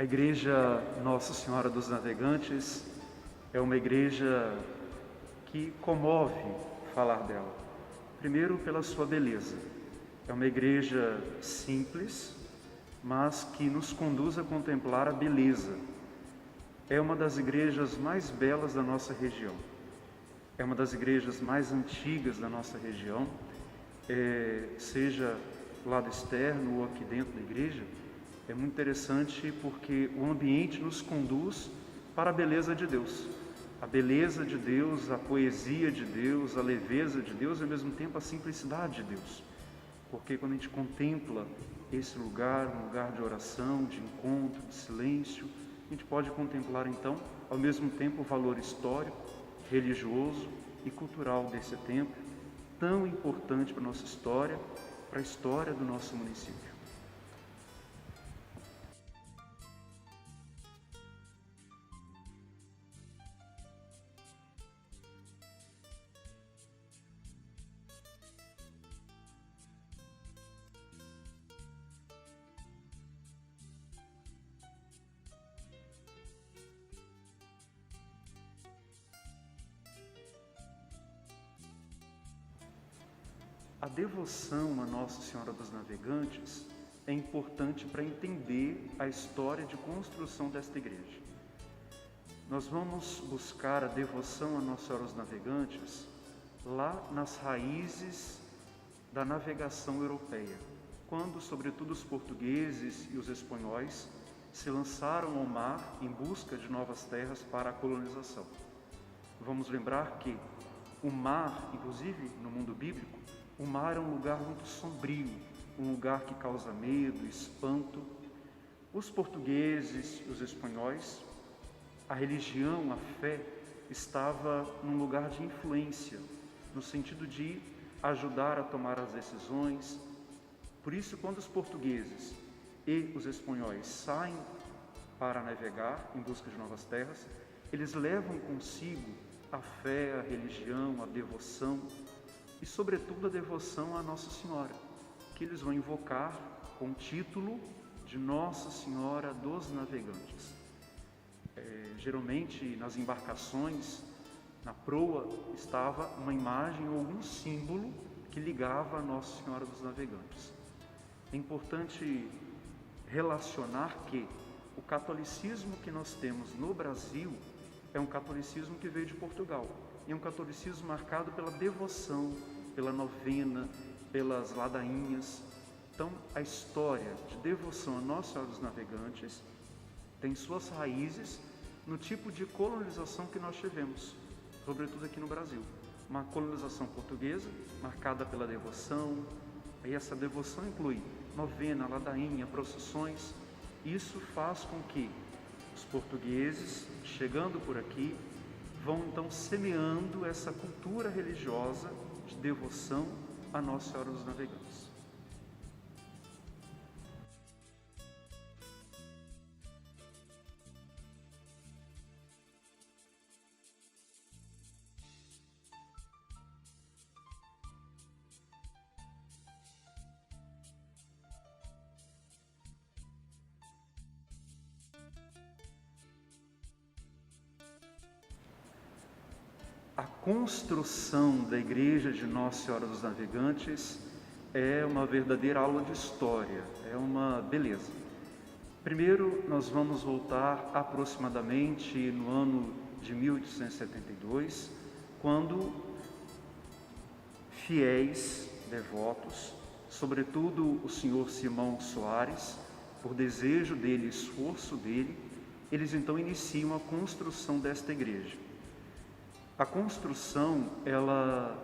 A Igreja Nossa Senhora dos Navegantes é uma igreja que comove falar dela. Primeiro, pela sua beleza. É uma igreja simples, mas que nos conduz a contemplar a beleza. É uma das igrejas mais belas da nossa região. É uma das igrejas mais antigas da nossa região, seja lado externo ou aqui dentro da igreja. É muito interessante porque o ambiente nos conduz para a beleza de Deus. A beleza de Deus, a poesia de Deus, a leveza de Deus e ao mesmo tempo a simplicidade de Deus. Porque quando a gente contempla esse lugar, um lugar de oração, de encontro, de silêncio, a gente pode contemplar então, ao mesmo tempo, o valor histórico, religioso e cultural desse templo, tão importante para a nossa história, para a história do nosso município. A devoção a Nossa Senhora dos Navegantes é importante para entender a história de construção desta igreja. Nós vamos buscar a devoção a Nossa Senhora dos Navegantes lá nas raízes da navegação europeia, quando, sobretudo, os portugueses e os espanhóis se lançaram ao mar em busca de novas terras para a colonização. Vamos lembrar que o mar, inclusive no mundo bíblico, o mar é um lugar muito sombrio, um lugar que causa medo, espanto. Os portugueses e os espanhóis, a religião, a fé, estava num lugar de influência, no sentido de ajudar a tomar as decisões. Por isso, quando os portugueses e os espanhóis saem para navegar em busca de novas terras, eles levam consigo a fé, a religião, a devoção e, sobretudo, a devoção à Nossa Senhora, que eles vão invocar com o título de Nossa Senhora dos Navegantes. Geralmente, nas embarcações, na proa, estava uma imagem ou algum símbolo que ligava a Nossa Senhora dos Navegantes. É importante relacionar que o catolicismo que nós temos no Brasil é um catolicismo que veio de Portugal. E é um catolicismo marcado pela devoção, pela novena, pelas ladainhas. Então, a história de devoção a Nossa Senhora dos Navegantes tem suas raízes no tipo de colonização que nós tivemos, sobretudo aqui no Brasil. Uma colonização portuguesa, marcada pela devoção, e essa devoção inclui novena, ladainha, procissões. Isso faz com que os portugueses, chegando por aqui, vão então semeando essa cultura religiosa de devoção a Nossa Senhora dos Navegantes. A construção da Igreja de Nossa Senhora dos Navegantes é uma verdadeira aula de história, é uma beleza. Primeiro, nós vamos voltar aproximadamente no ano de 1872, quando fiéis devotos, sobretudo o senhor Simão Soares, por desejo dele, esforço dele, eles então iniciam a construção desta igreja. A construção, ela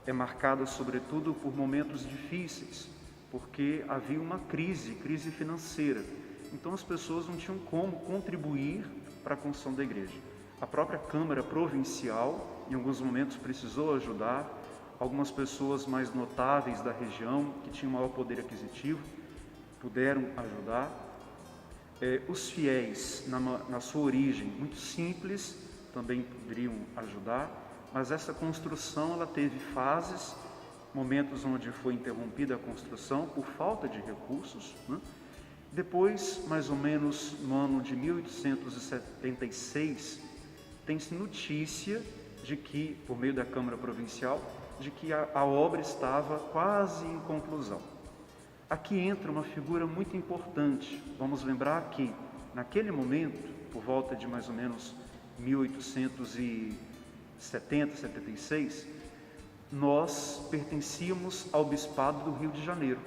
é marcada sobretudo por momentos difíceis, porque havia uma crise financeira. Então as pessoas não tinham como contribuir para a construção da igreja. A própria Câmara Provincial, em alguns momentos, precisou ajudar. Algumas pessoas mais notáveis da região, que tinham maior poder aquisitivo, puderam ajudar. Os fiéis, na sua origem, muito simples, também poderiam ajudar, mas essa construção ela teve fases, momentos onde foi interrompida a construção por falta de recursos, né? Depois, mais ou menos no ano de 1876, tem-se notícia de que, por meio da Câmara Provincial, de que a obra estava quase em conclusão. Aqui entra uma figura muito importante. Vamos lembrar que, naquele momento, por volta de mais ou menos 1870, 76, nós pertencíamos ao Bispado do Rio de Janeiro.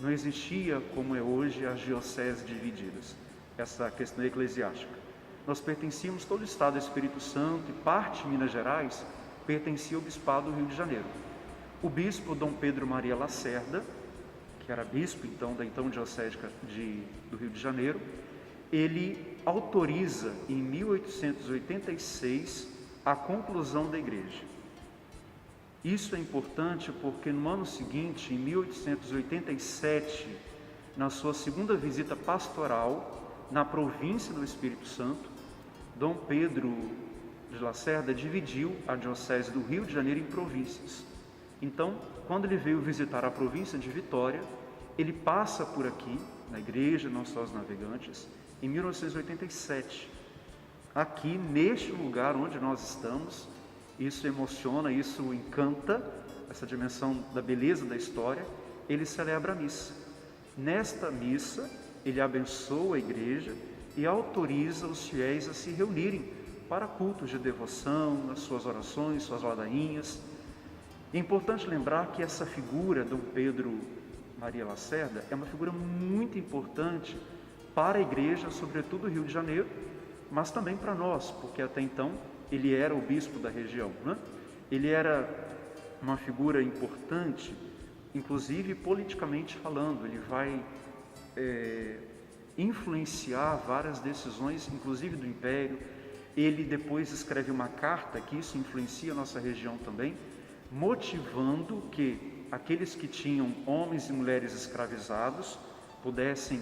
Não existia, como é hoje, as dioceses divididas, essa questão eclesiástica. Nós pertencíamos, todo o Estado do Espírito Santo e parte de Minas Gerais pertencia ao Bispado do Rio de Janeiro. O bispo Dom Pedro Maria Lacerda, que era bispo então da diocese do Rio de Janeiro, ele autoriza em 1886 a conclusão da igreja. Isso é importante porque no ano seguinte, em 1887, na sua segunda visita pastoral na província do Espírito Santo, Dom Pedro de Lacerda dividiu a diocese do Rio de Janeiro em províncias. Então, quando ele veio visitar a província de Vitória, ele passa por aqui, na igreja Nossa Senhora dos Navegantes, em 1987. Aqui, neste lugar onde nós estamos, isso emociona, isso encanta, essa dimensão da beleza da história, ele celebra a missa. Nesta missa, ele abençoa a igreja e autoriza os fiéis a se reunirem para cultos de devoção, as suas orações, suas ladainhas. É importante lembrar que essa figura, Dom Pedro Maria Lacerda, é uma figura muito importante para a igreja, sobretudo do Rio de Janeiro, mas também para nós, porque até então ele era o bispo da região, né? Ele era uma figura importante, inclusive politicamente falando. Ele vai influenciar várias decisões, inclusive do Império. Ele depois escreve uma carta, que isso influencia a nossa região também, motivando que aqueles que tinham homens e mulheres escravizados pudessem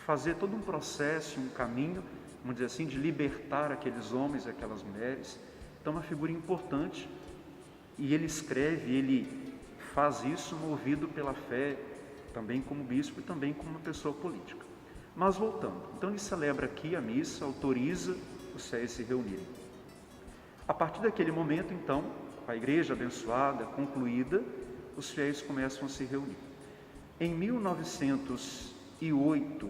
fazer todo um processo, um caminho, vamos dizer assim, de libertar aqueles homens e aquelas mulheres. Então, uma figura importante, e ele escreve, ele faz isso movido pela fé, também como bispo e também como uma pessoa política. Mas voltando, então ele celebra aqui a missa, autoriza os fiéis a se reunirem. A partir daquele momento, então, a igreja abençoada, concluída, os fiéis começam a se reunir. Em 1908,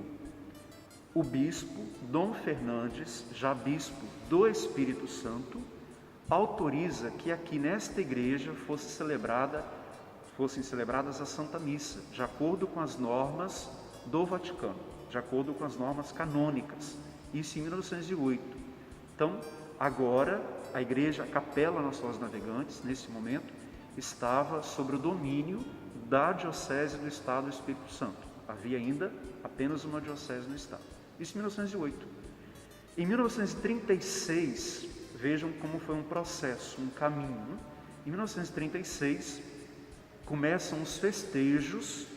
o bispo Dom Fernandes, já bispo do Espírito Santo, autoriza que aqui nesta igreja fossem celebradas a Santa Missa, de acordo com as normas do Vaticano, de acordo com as normas canônicas, isso em 1908. Então, agora, a igreja, a Capela Nossa Senhora dos Navegantes, nesse momento, estava sob o domínio da Diocese do Estado do Espírito Santo. Havia ainda apenas uma diocese no Estado. Isso em 1908. Em 1936, vejam como foi um processo, um caminho. Em 1936, começam os festejos,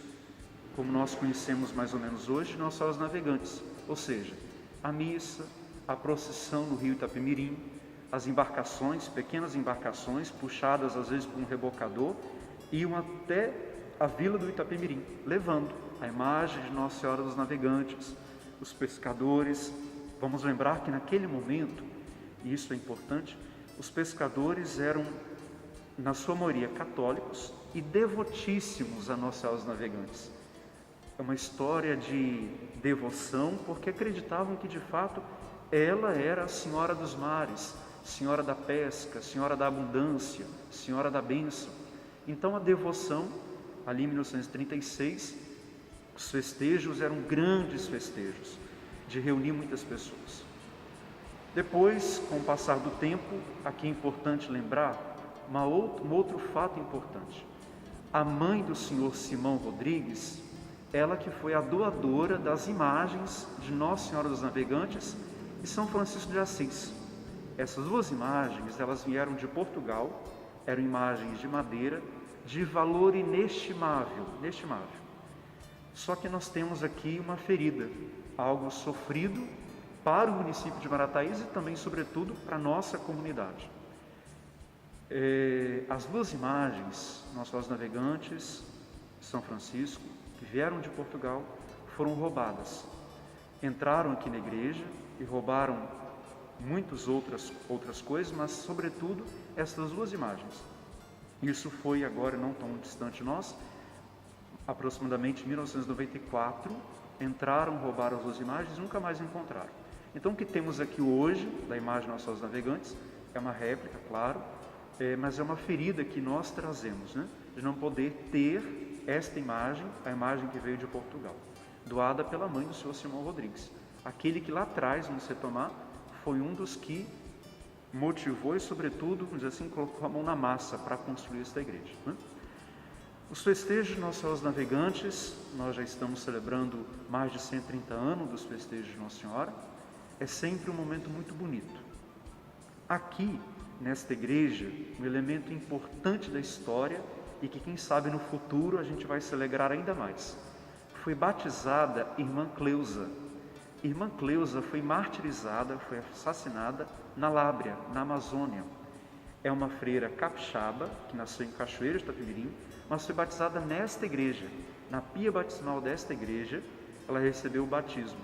como nós conhecemos mais ou menos hoje, Nossa Senhora dos Navegantes. Ou seja, a missa, a procissão no rio Itapemirim, as embarcações, pequenas embarcações, puxadas às vezes por um rebocador, iam até a vila do Itapemirim, levando a imagem de Nossa Senhora dos Navegantes, os pescadores. Vamos lembrar que naquele momento, e isso é importante, os pescadores eram, na sua maioria, católicos e devotíssimos a Nossa Senhora dos Navegantes. É uma história de devoção, porque acreditavam que de fato ela era a Senhora dos Mares, Senhora da Pesca, Senhora da Abundância, Senhora da Bênção. Então a devoção, ali em 1936, os festejos eram grandes festejos, de reunir muitas pessoas. Depois, com o passar do tempo, aqui é importante lembrar um outro fato importante. A mãe do senhor Simão Rodrigues, ela que foi a doadora das imagens de Nossa Senhora dos Navegantes e São Francisco de Assis. Essas duas imagens, elas vieram de Portugal, eram imagens de madeira, de valor inestimável. Só que nós temos aqui uma ferida, algo sofrido para o município de Marataízes e também, sobretudo, para a nossa comunidade. As duas imagens, Nossa Senhora dos Navegantes, São Francisco, que vieram de Portugal foram roubadas. Entraram aqui na igreja e roubaram muitas outras coisas, mas sobretudo essas duas imagens. Isso foi agora não tão distante de nós, aproximadamente em 1994, entraram, roubaram as duas imagens e nunca mais encontraram. Então o que temos aqui hoje, da imagem Nossa Senhora dos Navegantes, é uma réplica, claro, mas é uma ferida que nós trazemos, né? De não poder ter esta imagem, a imagem que veio de Portugal, doada pela mãe do Senhor Simão Rodrigues. Aquele que lá atrás, no Setomar, foi um dos que motivou e, sobretudo, vamos dizer assim, colocou a mão na massa para construir esta igreja, né? Os festejos de Nossa Senhora dos Navegantes, nós já estamos celebrando mais de 130 anos dos festejos de Nossa Senhora, é sempre um momento muito bonito. Aqui, nesta igreja, um elemento importante da história e que, quem sabe, no futuro a gente vai se alegrar ainda mais. Foi batizada Irmã Cleusa. Irmã Cleusa foi martirizada, foi assassinada na Lábrea, na Amazônia. É uma freira capixaba, que nasceu em Cachoeira de Itapemirim, mas foi batizada nesta igreja. Na pia batismal desta igreja, ela recebeu o batismo.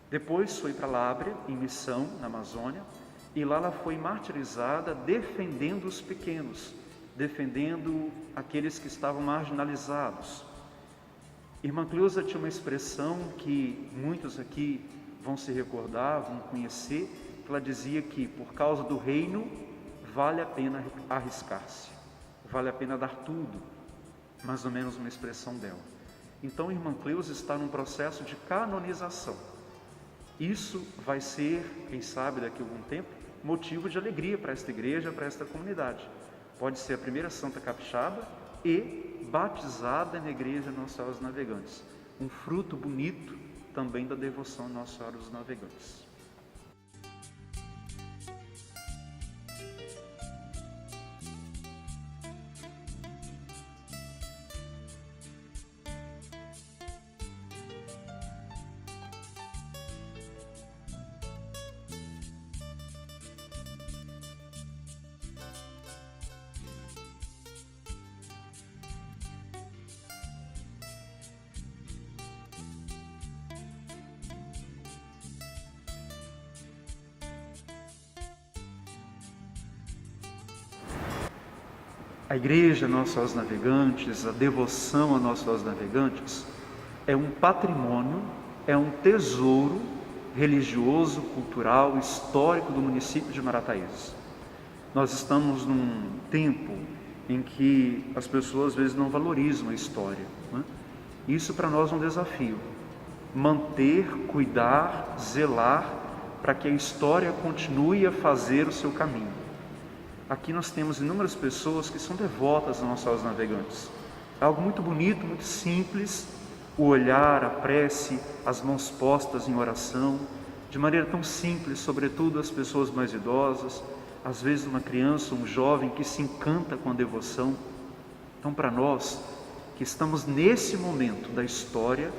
Depois foi para Lábrea, em missão, na Amazônia, e lá ela foi martirizada defendendo os pequenos, defendendo aqueles que estavam marginalizados. Irmã Cleusa tinha uma expressão que muitos aqui vão se recordar, vão conhecer, que ela dizia que por causa do reino vale a pena arriscar-se, vale a pena dar tudo, mais ou menos uma expressão dela. Então, Irmã Cleusa está num processo de canonização. Isso vai ser, quem sabe daqui a algum tempo, motivo de alegria para esta igreja, para esta comunidade. Pode ser a primeira santa capixaba e batizada na igreja Nossa Senhora dos Navegantes. Um fruto bonito também da devoção a Nossa Senhora dos Navegantes. A igreja Nossa Senhora dos Navegantes, a devoção a Nossa Senhora dos Navegantes é um patrimônio, é um tesouro religioso, cultural, histórico do município de Marataízes. Nós estamos num tempo em que as pessoas às vezes não valorizam a história, né? Isso para nós é um desafio. Manter, cuidar, zelar para que a história continue a fazer o seu caminho. Aqui nós temos inúmeras pessoas que são devotas a Nossa Senhora dos Navegantes. É algo muito bonito, muito simples, o olhar, a prece, as mãos postas em oração, de maneira tão simples, sobretudo as pessoas mais idosas, às vezes uma criança, um jovem que se encanta com a devoção. Então, para nós que estamos nesse momento da história,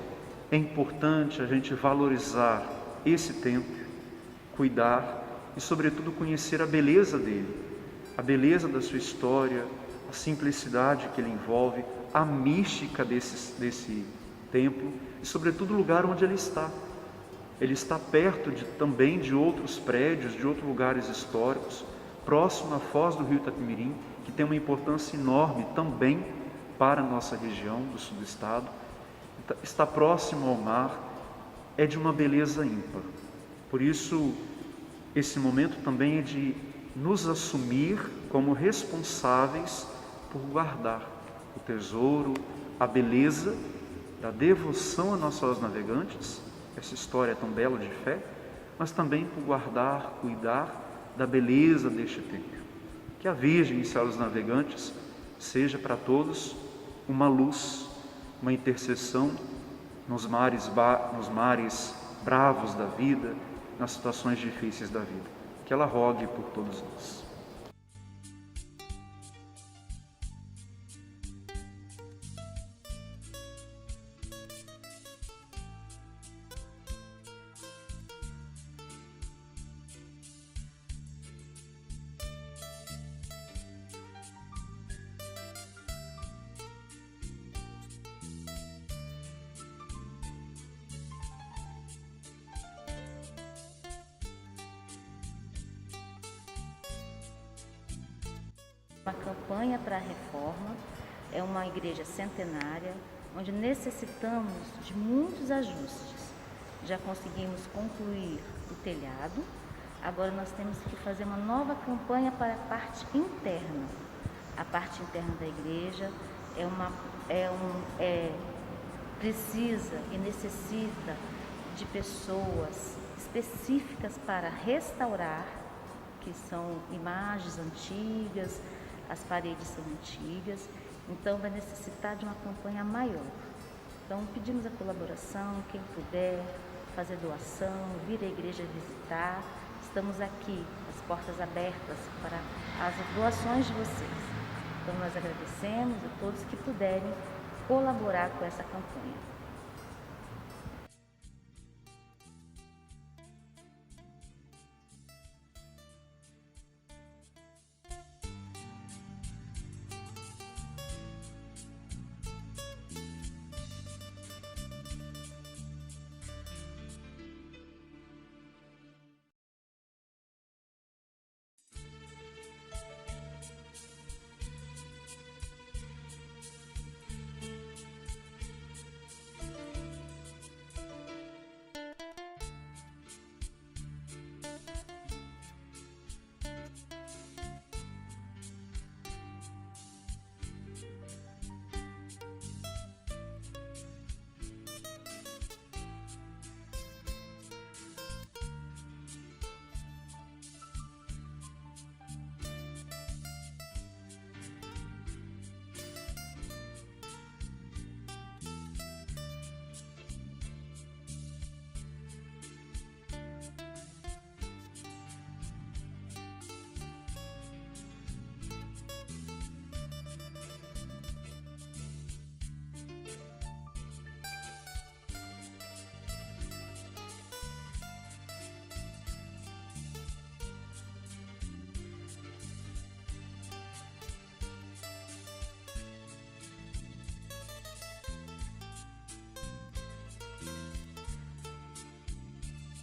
é importante a gente valorizar esse tempo, cuidar e, sobretudo, conhecer a beleza dele, a beleza da sua história, a simplicidade que ele envolve, a mística desse templo e, sobretudo, o lugar onde ele está. Ele está perto também de outros prédios, de outros lugares históricos, próximo à foz do rio Itapemirim, que tem uma importância enorme também para a nossa região do sul do estado. Está próximo ao mar, é de uma beleza ímpar. Por isso, esse momento também é de nos assumir como responsáveis por guardar o tesouro, a beleza da devoção a Nossa Senhora dos Navegantes, essa história tão bela de fé, mas também por guardar, cuidar da beleza deste templo. Que a Virgem Senhora dos Navegantes seja para todos uma luz, uma intercessão nos mares bravos da vida, nas situações difíceis da vida. Que ela rogue por todos nós. Uma campanha para a reforma, é uma igreja centenária, onde necessitamos de muitos ajustes. Já conseguimos concluir o telhado, agora nós temos que fazer uma nova campanha para a parte interna. A parte interna da igreja precisa e necessita de pessoas específicas para restaurar, que são imagens antigas, as paredes são antigas, então vai necessitar de uma campanha maior. Então pedimos a colaboração, quem puder fazer doação, vir à igreja visitar, estamos aqui, as portas abertas para as doações de vocês. Então nós agradecemos a todos que puderem colaborar com essa campanha.